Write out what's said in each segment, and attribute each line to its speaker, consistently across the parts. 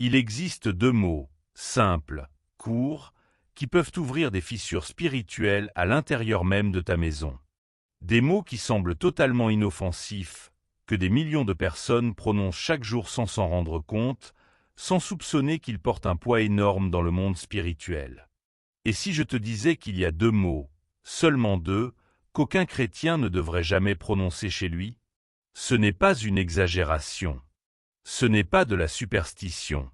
Speaker 1: Il existe deux mots, simples, courts, qui peuvent ouvrir des fissures spirituelles à l'intérieur même de ta maison. Des mots qui semblent totalement inoffensifs, que des millions de personnes prononcent chaque jour sans s'en rendre compte, sans soupçonner qu'ils portent un poids énorme dans le monde spirituel. Et si je te disais qu'il y a deux mots, seulement deux, qu'aucun chrétien ne devrait jamais prononcer chez lui? Ce n'est pas une exagération. Ce n'est pas de la superstition.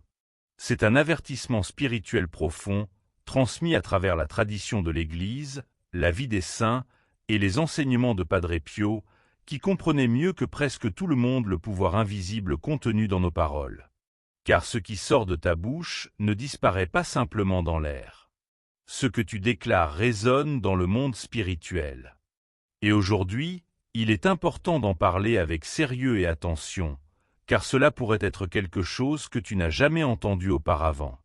Speaker 1: C'est un avertissement spirituel profond, transmis à travers la tradition de l'Église, la vie des saints et les enseignements de Padre Pio, qui comprenaient mieux que presque tout le monde le pouvoir invisible contenu dans nos paroles. Car ce qui sort de ta bouche ne disparaît pas simplement dans l'air. Ce que tu déclares résonne dans le monde spirituel. Et aujourd'hui, il est important d'en parler avec sérieux et attention, car cela pourrait être quelque chose que tu n'as jamais entendu auparavant.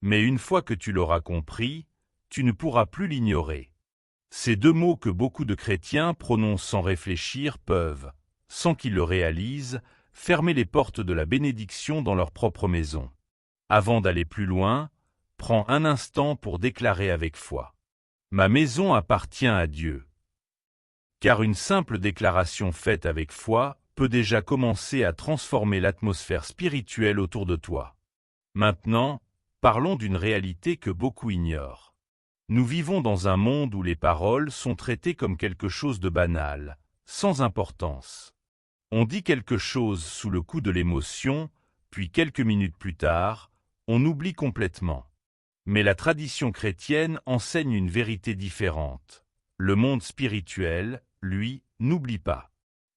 Speaker 1: Mais une fois que tu l'auras compris, tu ne pourras plus l'ignorer. Ces deux mots que beaucoup de chrétiens prononcent sans réfléchir peuvent, sans qu'ils le réalisent, fermer les portes de la bénédiction dans leur propre maison. Avant d'aller plus loin, prends un instant pour déclarer avec foi. Ma maison appartient à Dieu. Car une simple déclaration faite avec foi peut déjà commencer à transformer l'atmosphère spirituelle autour de toi. Maintenant, parlons d'une réalité que beaucoup ignorent. Nous vivons dans un monde où les paroles sont traitées comme quelque chose de banal, sans importance. On dit quelque chose sous le coup de l'émotion, puis quelques minutes plus tard, on oublie complètement. Mais la tradition chrétienne enseigne une vérité différente. Le monde spirituel, lui, n'oublie pas.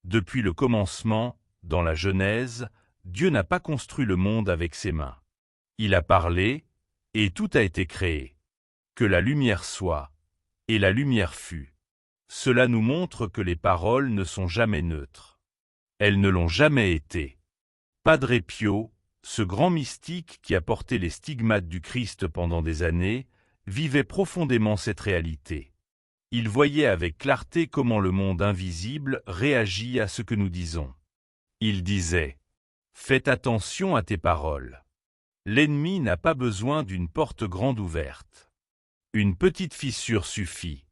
Speaker 1: Depuis le commencement, dans la Genèse, Dieu n'a pas construit le monde avec ses mains. Il a parlé, et tout a été créé. Que la lumière soit, et la lumière fut. Cela nous montre que les paroles ne sont jamais neutres. Elles ne l'ont jamais été. Padre Pio, ce grand mystique qui a porté les stigmates du Christ pendant des années, vivait profondément cette réalité. Il voyait avec clarté comment le monde invisible réagit à ce que nous disons. Il disait « Faites attention à tes paroles. L'ennemi n'a pas besoin d'une porte grande ouverte. Une petite fissure suffit. »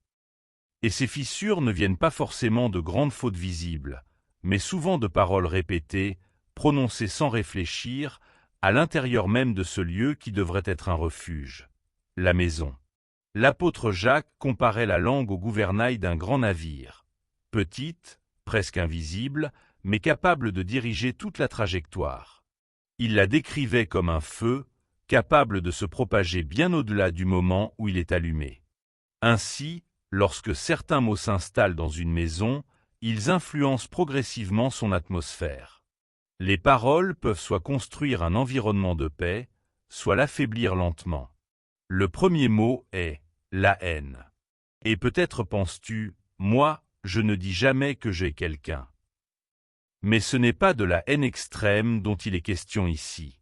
Speaker 1: Et ces fissures ne viennent pas forcément de grandes fautes visibles, mais souvent de paroles répétées, prononcées sans réfléchir, à l'intérieur même de ce lieu qui devrait être un refuge, la maison. L'apôtre Jacques comparait la langue au gouvernail d'un grand navire, petite, presque invisible, mais capable de diriger toute la trajectoire. Il la décrivait comme un feu, capable de se propager bien au-delà du moment où il est allumé. Ainsi, lorsque certains mots s'installent dans une maison, ils influencent progressivement son atmosphère. Les paroles peuvent soit construire un environnement de paix, soit l'affaiblir lentement. Le premier mot est la haine. Et peut-être penses-tu, moi, je ne dis jamais que j'ai quelqu'un. Mais ce n'est pas de la haine extrême dont il est question ici.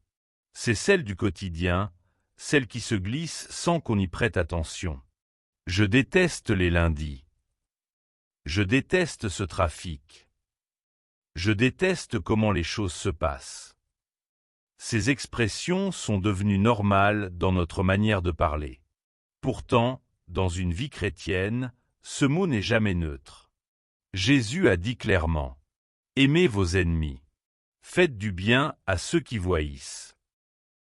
Speaker 1: C'est celle du quotidien, celle qui se glisse sans qu'on y prête attention. Je déteste les lundis. Je déteste ce trafic. Je déteste comment les choses se passent. Ces expressions sont devenues normales dans notre manière de parler. Pourtant, dans une vie chrétienne, ce mot n'est jamais neutre. Jésus a dit clairement « Aimez vos ennemis. Faites du bien à ceux qui vous haïssent. »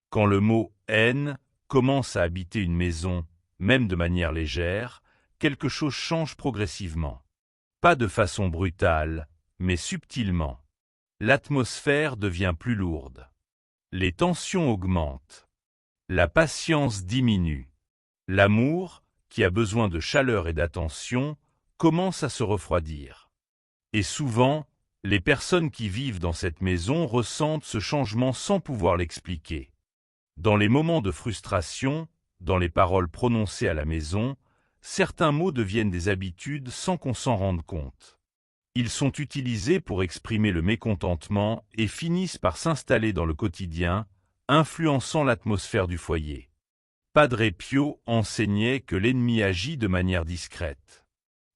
Speaker 1: Quand le mot « haine » commence à habiter une maison, même de manière légère, quelque chose change progressivement. Pas de façon brutale, mais subtilement. L'atmosphère devient plus lourde. Les tensions augmentent. La patience diminue. L'amour, qui a besoin de chaleur et d'attention, commence à se refroidir. Et souvent, les personnes qui vivent dans cette maison ressentent ce changement sans pouvoir l'expliquer. Dans les moments de frustration, dans les paroles prononcées à la maison, certains mots deviennent des habitudes sans qu'on s'en rende compte. Ils sont utilisés pour exprimer le mécontentement et finissent par s'installer dans le quotidien, influençant l'atmosphère du foyer. Padre Pio enseignait que l'ennemi agit de manière discrète.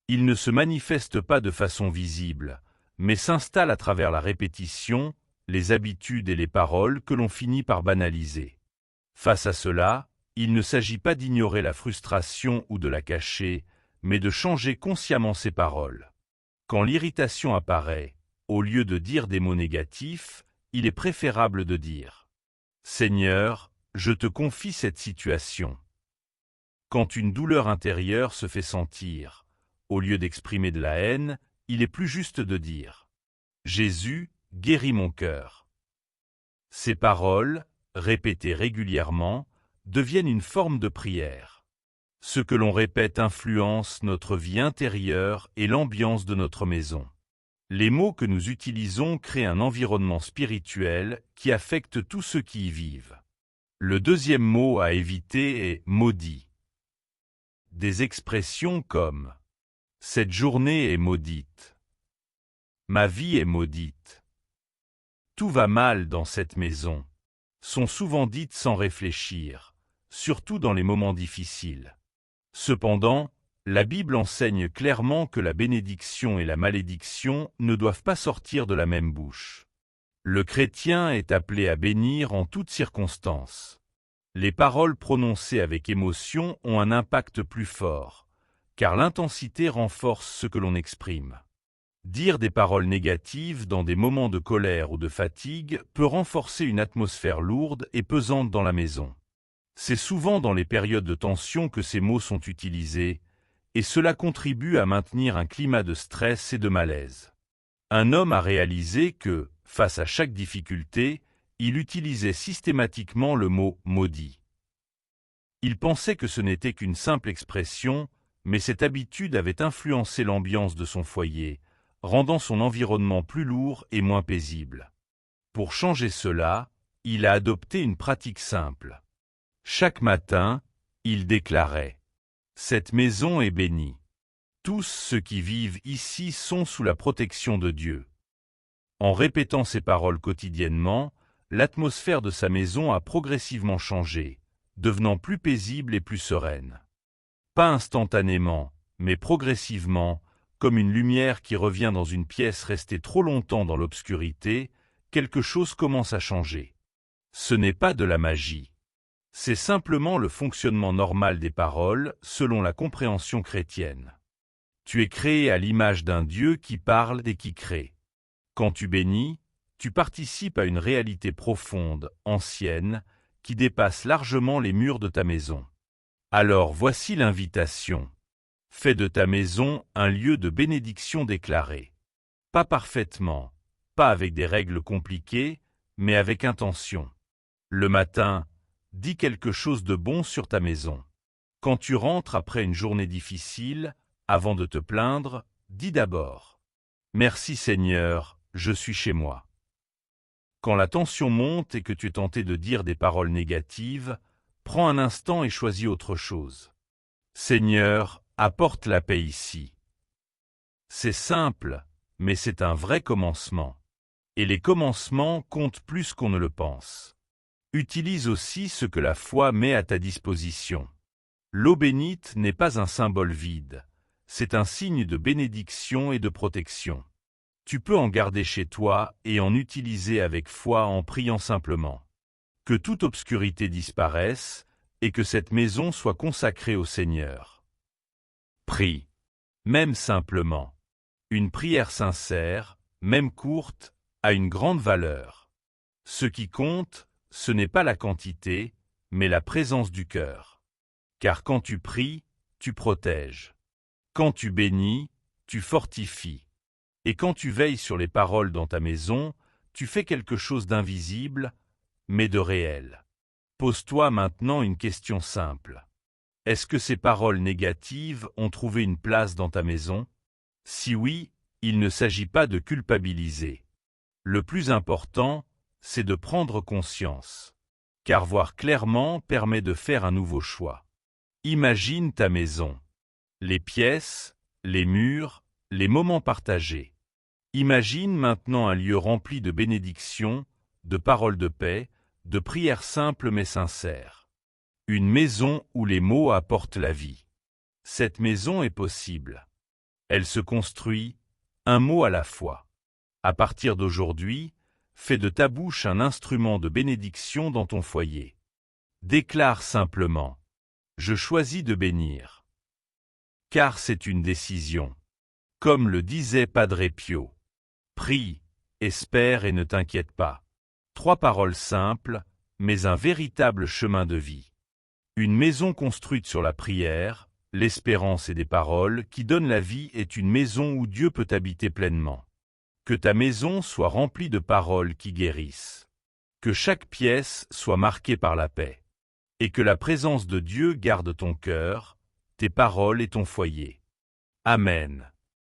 Speaker 1: Il ne se manifeste pas de façon visible, mais s'installe à travers la répétition, les habitudes et les paroles que l'on finit par banaliser. Face à cela, il ne s'agit pas d'ignorer la frustration ou de la cacher, mais de changer consciemment ses paroles. Quand l'irritation apparaît, au lieu de dire des mots négatifs, il est préférable de dire « Seigneur, je te confie cette situation ». Quand une douleur intérieure se fait sentir, au lieu d'exprimer de la haine, il est plus juste de dire « Jésus, guéris mon cœur ». Ces paroles, répétées régulièrement, deviennent une forme de prière. Ce que l'on répète influence notre vie intérieure et l'ambiance de notre maison. Les mots que nous utilisons créent un environnement spirituel qui affecte tous ceux qui y vivent. Le deuxième mot à éviter est « maudit ». Des expressions comme « cette journée est maudite »,« ma vie est maudite »,« tout va mal dans cette maison » sont souvent dites sans réfléchir, surtout dans les moments difficiles. Cependant, la Bible enseigne clairement que la bénédiction et la malédiction ne doivent pas sortir de la même bouche. Le chrétien est appelé à bénir en toutes circonstances. Les paroles prononcées avec émotion ont un impact plus fort, car l'intensité renforce ce que l'on exprime. Dire des paroles négatives dans des moments de colère ou de fatigue peut renforcer une atmosphère lourde et pesante dans la maison. C'est souvent dans les périodes de tension que ces mots sont utilisés, et cela contribue à maintenir un climat de stress et de malaise. Un homme a réalisé que, face à chaque difficulté, il utilisait systématiquement le mot « maudit ». Il pensait que ce n'était qu'une simple expression, mais cette habitude avait influencé l'ambiance de son foyer, rendant son environnement plus lourd et moins paisible. Pour changer cela, il a adopté une pratique simple. Chaque matin, il déclarait « Cette maison est bénie. Tous ceux qui vivent ici sont sous la protection de Dieu. » En répétant ces paroles quotidiennement, l'atmosphère de sa maison a progressivement changé, devenant plus paisible et plus sereine. Pas instantanément, mais progressivement, comme une lumière qui revient dans une pièce restée trop longtemps dans l'obscurité, quelque chose commence à changer. Ce n'est pas de la magie. C'est simplement le fonctionnement normal des paroles selon la compréhension chrétienne. Tu es créé à l'image d'un Dieu qui parle et qui crée. Quand tu bénis, tu participes à une réalité profonde, ancienne, qui dépasse largement les murs de ta maison. Alors voici l'invitation. Fais de ta maison un lieu de bénédiction déclarée. Pas parfaitement, pas avec des règles compliquées, mais avec intention. Le matin, dis quelque chose de bon sur ta maison. Quand tu rentres après une journée difficile, avant de te plaindre, dis d'abord « Merci Seigneur, je suis chez moi ». Quand la tension monte et que tu es tenté de dire des paroles négatives, prends un instant et choisis autre chose. Seigneur, apporte la paix ici. C'est simple, mais c'est un vrai commencement. Et les commencements comptent plus qu'on ne le pense. Utilise aussi ce que la foi met à ta disposition. L'eau bénite n'est pas un symbole vide, c'est un signe de bénédiction et de protection. Tu peux en garder chez toi et en utiliser avec foi en priant simplement. Que toute obscurité disparaisse et que cette maison soit consacrée au Seigneur. Prie, même simplement. Une prière sincère, même courte, a une grande valeur. Ce qui compte, ce n'est pas la quantité, mais la présence du cœur. Car quand tu pries, tu protèges. Quand tu bénis, tu fortifies. Et quand tu veilles sur les paroles dans ta maison, tu fais quelque chose d'invisible, mais de réel. Pose-toi maintenant une question simple. Est-ce que ces paroles négatives ont trouvé une place dans ta maison? Si oui, il ne s'agit pas de culpabiliser. Le plus important, c'est de prendre conscience. Car voir clairement permet de faire un nouveau choix. Imagine ta maison. Les pièces, les murs, les moments partagés. Imagine maintenant un lieu rempli de bénédictions, de paroles de paix, de prières simples mais sincères. Une maison où les mots apportent la vie. Cette maison est possible. Elle se construit, un mot à la fois. À partir d'aujourd'hui, fais de ta bouche un instrument de bénédiction dans ton foyer. Déclare simplement: je choisis de bénir. Car c'est une décision. Comme le disait Padre Pio. Prie, espère et ne t'inquiète pas. 3 paroles simples, mais un véritable chemin de vie. Une maison construite sur la prière, l'espérance et des paroles qui donnent la vie est une maison où Dieu peut habiter pleinement. Que ta maison soit remplie de paroles qui guérissent. Que chaque pièce soit marquée par la paix. Et que la présence de Dieu garde ton cœur, tes paroles et ton foyer. Amen.